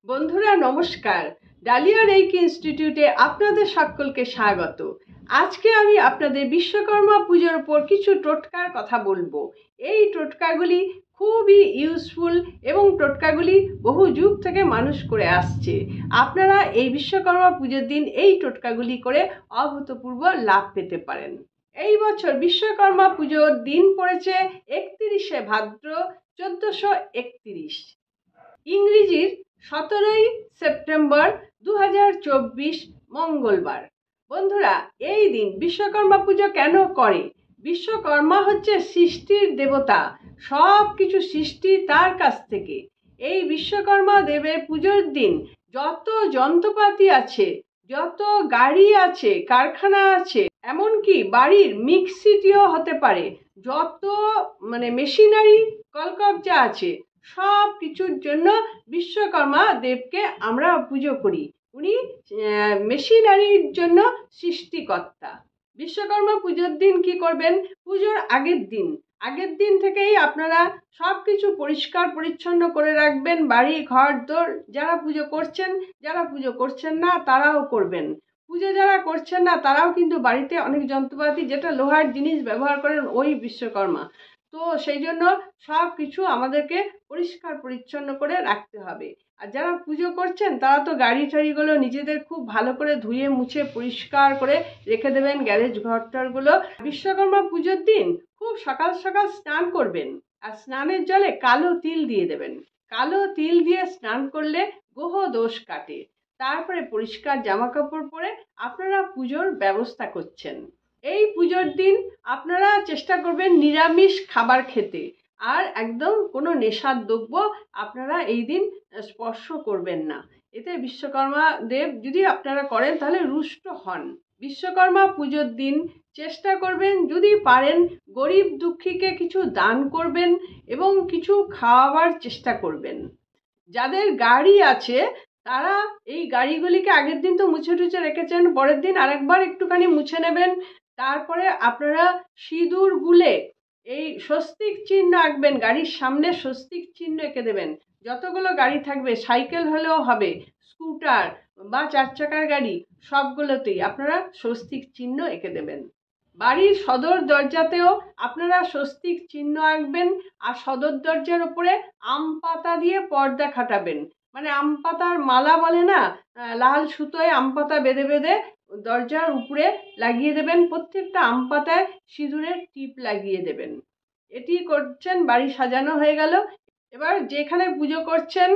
বন্ধুরা নমস্কার। Dahlia reiki ইনস্টিটিউটে আপনাদের সকলকে স্বাগত। আজকে আমি আপনাদের বিশ্বকর্মা পুজোর উপর কিছু টোটকার কথা বলবো। এই টোটকাগুলি খুবই ইউজফুল এবং টোটকাগুলি বহু যুগ থেকে মানুষ করে আসছে। আপনারা এই বিশ্বকর্মা পুজোর দিন এই টোটকাগুলি করে অভূতপূর্ব লাভ পেতে পারেন। এই বছর বিশ্বকর্মা পুজোর দিন পড়েছে 31শে ভাদ্র 1431, ইংরেজির 17ই সেপ্টেম্বর 2024 মঙ্গলবার। বন্ধুরা, এই দিন বিশ্বকর্মা পুজো কেন করে? বিশ্বকর্মা হচ্ছে সৃষ্টির দেবতা, সব কিছু সৃষ্টি তার কাছ থেকে। এই বিশ্বকর্মা দেবের পুজোর দিন যত যন্ত্রপাতি আছে, যত গাড়ি আছে, কারখানা আছে, এমনকি বাড়ির মিক্সিটিও হতে পারে, যত মেশিনারি কলকবজা আছে, সব কিছুর জন্য বিশ্বকর্মা দেবকে আমরা পুজো করি। উনি মেশিনারির জন্য সৃষ্টিকর্তা। বিশ্বকর্মা পুজোর দিন কি করবেন? পুজোর আগের দিন থেকেই আপনারা সব কিছু পরিষ্কার পরিচ্ছন্ন করে রাখবেন, বাড়ি ঘর দোর। যারা পুজো করছেন, যারা পুজো করছেন না তারাও করবেন। পুজো যারা করছেন না তারাও কিন্তু বাড়িতে অনেক যন্ত্রপাতি, যেটা লোহার জিনিস ব্যবহার করেন ওই বিশ্বকর্মা। তো সেই জন্য সব কিছু আমাদেরকে পরিষ্কার পরিচ্ছন্ন করে রাখতে হবে। আর যারা পুজো করছেন তারা তো গাড়ি টাড়িগুলো নিজেদের খুব ভালো করে ধুয়ে মুছে পরিষ্কার করে রেখে দেবেন, গ্যারেজ ঘরটারগুলো। বিশ্বকর্মা পুজোর দিন খুব সকাল সকাল স্নান করবেন, আর স্নানের জলে কালো তিল দিয়ে দেবেন। কালো তিল দিয়ে স্নান করলে গ্রহ দোষ কাটে। তারপরে পরিষ্কার জামা কাপড় পরে আপনারা পুজোর ব্যবস্থা করছেন। এই পুজোর দিন আপনারা চেষ্টা করবেন নিরামিষ খাবার খেতে, আর একদম কোনো নেশার দ্রব্য আপনারা এই দিন স্পর্শ করবেন না। এতে বিশ্বকর্মা দেব যদি আপনারা করেন তাহলে রুষ্ট হন। বিশ্বকর্মা পুজোর দিন চেষ্টা করবেন যদি পারেন গরিব দুঃখীকে কিছু দান করবেন এবং কিছু খাওয়াবার চেষ্টা করবেন। যাদের গাড়ি আছে তারা এই গাড়িগুলিকে আগের দিন তো মুছে টুছে রেখেছেন, পরের দিন আরেকবার একটুখানি মুছে নেবেন। তারপরে আপনারা সিঁদুর গুলে এই স্বস্তিক চিহ্ন আঁকবেন, গাড়ির সামনে স্বস্তিক চিহ্ন এঁকে দেবেন। যতগুলো গাড়ি থাকবে, সাইকেল হলেও হবে, স্কুটার বা 4 চাকার গাড়ি, সবগুলোতেই আপনারা স্বস্তিক চিহ্ন এঁকে দেবেন। বাড়ির সদর দরজাতেও আপনারা স্বস্তিক চিহ্ন আঁকবেন, আর সদর দরজার উপরে আম পাতা দিয়ে পর্দা খাটাবেন। আম পাতার মালা বলে না, লাল সুতোয় আম পাতা বেঁধে বেঁধে দরজার উপরে লাগিয়ে দেবেন। প্রত্যেকটা আম পাতায় সিঁদুরের টিপ লাগিয়ে দেবেন। এটি করছেন, বাড়ি সাজানো হয়ে গেল। এবার যেখানে পুজো করছেন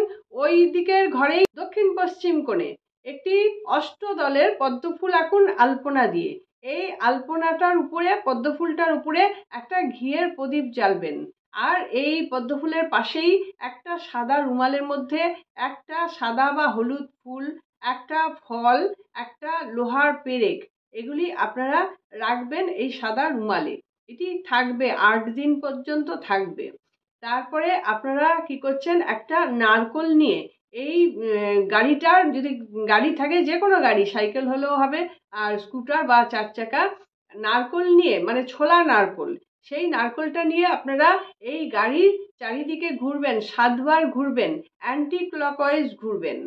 ওই দিকের ঘরেই দক্ষিণ পশ্চিম কোণে একটি অষ্টদলের পদ্মফুল আঁকুন আলপনা দিয়ে। এই আলপনাটার উপরে, পদ্মফুলটার উপরে একটা ঘিয়ের প্রদীপ জ্বালবেন। আর এই পদ্মফুলের পাশেই একটা সাদা রুমালের মধ্যে একটা সাদা বা হলুদ ফুল, একটা ফল, একটা লোহার পেরেক, এগুলি আপনারা রাখবেন এই সাদা রুমালে। এটি থাকবে 8 দিন পর্যন্ত থাকবে। তারপরে আপনারা কি করছেন, একটা নারকোল নিয়ে এই গাড়িটার, যদি গাড়ি থাকে যে কোনো গাড়ি, সাইকেল হলেও হবে আর স্কুটার বা 4 চাকা, নারকোল নিয়ে ছোলা নারকোল, সেই নারকোলটা নিয়ে আপনারা এই গাড়ির চারিদিকে ঘুরবেন, 7 বার ঘুরবেন, অ্যান্টি ক্লকওয়াইজ ঘুরবেন।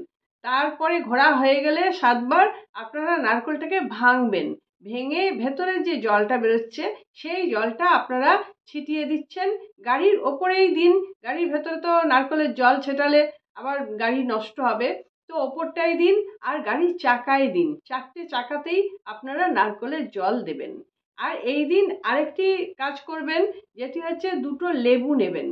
তারপরে ঘোরা হয়ে গেলে 7 বার আপনারা নারকোলটাকে ভাঙবেন। ভেঙে ভেতরে যে জলটা বেরোচ্ছে সেই জলটা আপনারা ছিটিয়ে দিচ্ছেন গাড়ির ওপরেই দিন। গাড়ির ভেতরে তো নারকোলের জল ছেটালে আবার গাড়ি নষ্ট হবে, তো ওপরটাই দিন। আর গাড়ির চাকায় দিন, 4টে চাকাতেই আপনারা নারকোলের জল দেবেন। আর এই দিন আরেকটি কাজ করবেন, যেটি হচ্ছে 2টো লেবু নেবেন।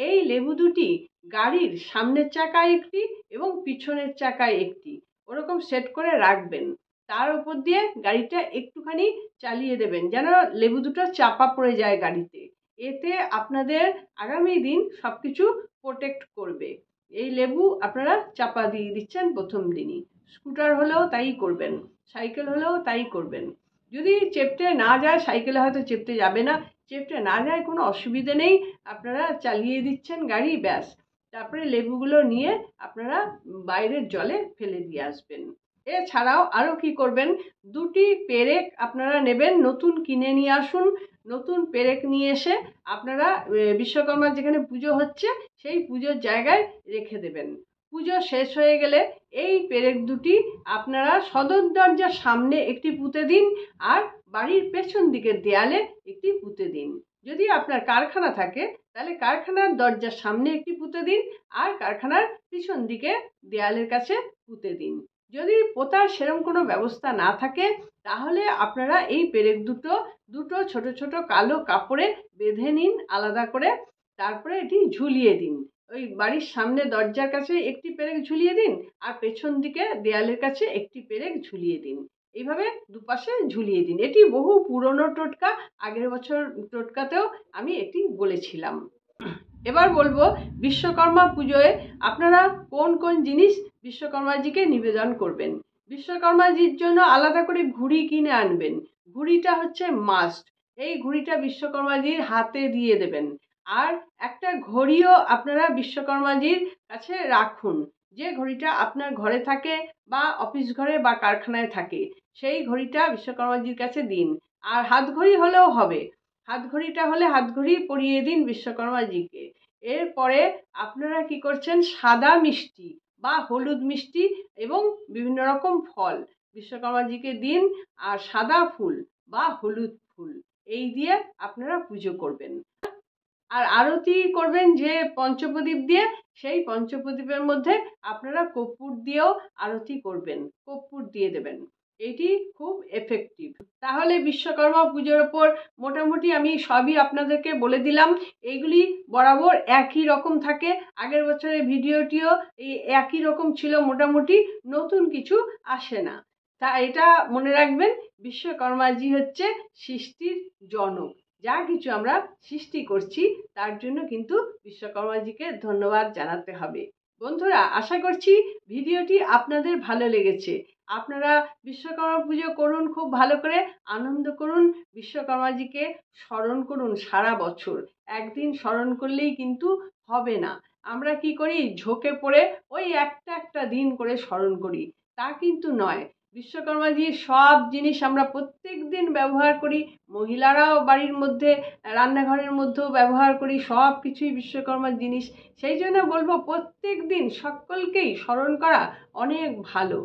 এই লেবু দুটি গাড়ির সামনের চাকায় একটি এবং পিছনের চাকায় একটি, ওরকম সেট করে রাখবেন। তার উপর দিয়ে গাড়িটা একটুখানি চালিয়ে দেবেন যেন লেবু দুটো চাপা পড়ে যায় গাড়িতে। এতে আপনাদের আগামী দিন সবকিছু প্রোটেক্ট করবে। এই লেবু আপনারা চাপা দিয়ে দিচ্ছেন প্রথম দিনই। স্কুটার হলেও তাই করবেন, সাইকেল হলেও তাই করবেন। যদি চেপটে না যায়, সাইকেলে হয়তো চেপটে যাবে না, চেপটে না যায় কোনো অসুবিধে নেই, আপনারা চালিয়ে দিচ্ছেন গাড়ি, ব্যাস। তারপরে লেবুগুলো নিয়ে আপনারা বাইরের জলে ফেলে দিয়ে আসবেন। এছাড়াও আরও কি করবেন, 2টি পেরেক আপনারা নেবেন, নতুন কিনে নিয়ে আসুন। নতুন পেরেক নিয়ে এসে আপনারা বিশ্বকর্মার যেখানে পুজো হচ্ছে সেই পুজোর জায়গায় রেখে দেবেন। পুজো শেষ হয়ে গেলে এই পেরেক দুটি আপনারা সদর দরজার সামনে একটি পুঁতে দিন আর বাড়ির পেছন দিকের দেয়ালে একটি পুঁতে দিন। যদি আপনার কারখানা থাকে তাহলে কারখানার দরজার সামনে একটি পুঁতে দিন আর কারখানার পিছন দিকে দেয়ালের কাছে পুঁতে দিন। যদি পোতার সেরকম কোনো ব্যবস্থা না থাকে তাহলে আপনারা এই পেরেক দুটো ছোট ছোট কালো কাপড়ে বেঁধে নিন আলাদা করে, তারপরে এটি ঝুলিয়ে দিন। ওই বাড়ির সামনে দরজার কাছে একটি পেরেক ঝুলিয়ে দিন আর পেছন দিকে দেয়ালের কাছে একটি পেরেক ঝুলিয়ে দিন। এইভাবে দুপাশে ঝুলিয়ে দিন। এটি বহু পুরনো টোটকা, আগের বছর টোটকাতেও আমি এটি বলেছিলাম। এবার বলবো বিশ্বকর্মা পুজোয় আপনারা কোন কোন জিনিস বিশ্বকর্মাজিকে নিবেদন করবেন। বিশ্বকর্মাজির জন্য আলাদা করে ঘুড়ি কিনে আনবেন। ঘুড়িটা হচ্ছে মাস্ট। এই ঘুড়িটা বিশ্বকর্মাজির হাতে দিয়ে দেবেন। আর একটা ঘড়িও আপনারা বিশ্বকর্মাজির কাছে রাখুন। যে ঘড়িটা আপনার ঘরে থাকে বা অফিস ঘরে বা কারখানায় থাকে সেই ঘড়িটা বিশ্বকর্মাজির কাছে দিন। আর হাত ঘড়ি হলেও হবে। হাত ঘড়িটা হলে হাত ঘড়ি পরিয়ে দিন বিশ্বকর্মাজিকে। এরপরে আপনারা কি করছেন, সাদা মিষ্টি বা হলুদ মিষ্টি এবং বিভিন্ন রকম ফল বিশ্বকর্মাজিকে দিন আর সাদা ফুল বা হলুদ ফুল এই দিয়ে আপনারা পুজো করবেন। আর আরতি করবেন যে পঞ্চপ্রদীপ দিয়ে, সেই পঞ্চপ্রদীপের মধ্যে আপনারা কর্পূর দিয়েও আরতি করবেন, কর্পূর দিয়ে দেবেন। এটি খুব এফেক্টিভ। তাহলে বিশ্বকর্মা পুজোর ওপর মোটামুটি আমি সবই আপনাদেরকে বলে দিলাম। এইগুলি বরাবর একই রকম থাকে। আগের বছরের ভিডিওটিও এই একই রকম ছিল মোটামুটি, নতুন কিছু আসে না। তা এটা মনে রাখবেন, বিশ্বকর্মাজি হচ্ছে সৃষ্টির জনক। যা কিছু আমরা সৃষ্টি করছি তার জন্য কিন্তু বিশ্বকর্মাজিকে ধন্যবাদ জানাতে হবে। বন্ধুরা, আশা করছি ভিডিওটি আপনাদের ভালো লেগেছে। আপনারা বিশ্বকর্মা পুজো করুন, খুব ভালো করে আনন্দ করুন, বিশ্বকর্মাজিকে স্মরণ করুন সারা বছর। একদিন স্মরণ করলেই কিন্তু হবে না। আমরা কি করি, ঝোঁকে পড়ে ওই একটা দিন করে স্মরণ করি, তা কিন্তু নয়। বিশ্বকর্মাজির সব জিনিস আমরা প্রত্যেক দিন ব্যবহার করি। মহিলারাও বাড়ির মধ্যে রান্নাঘরের মধ্যেও ব্যবহার করি, সব কিছুই বিশ্বকর্মার জিনিস। সেই জন্য বলবো প্রত্যেক দিন সকলকেই স্মরণ করা অনেক ভালো,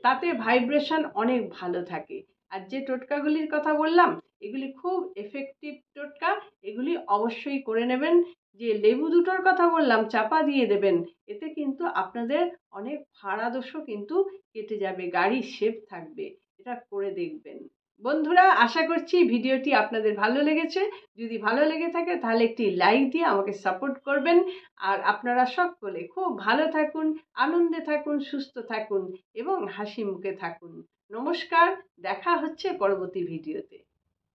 তাতে ভাইব্রেশন অনেক ভালো থাকে। আর যে টোটকাগুলির কথা বললাম এগুলি খুব এফেক্টিভ টোটকা, এগুলি অবশ্যই করে নেবেন। যে লেবু দুটোর কথা বললাম চাপা দিয়ে দেবেন, এতে কিন্তু আপনাদের অনেক ফাড়া দোষও কিন্তু কেটে যাবে, গাড়ি সেফ থাকবে। এটা করে দেখবেন। বন্ধুরা, আশা করছি ভিডিওটি আপনাদের ভালো লেগেছে। যদি ভালো লেগে থাকে তাহলে একটি লাইক দিয়ে আমাকে সাপোর্ট করবেন। আর আপনারা সকলে খুব ভালো থাকুন, আনন্দে থাকুন, সুস্থ থাকুন এবং হাসি মুখে থাকুন। নমস্কার, দেখা হচ্ছে পরবর্তী ভিডিওতে।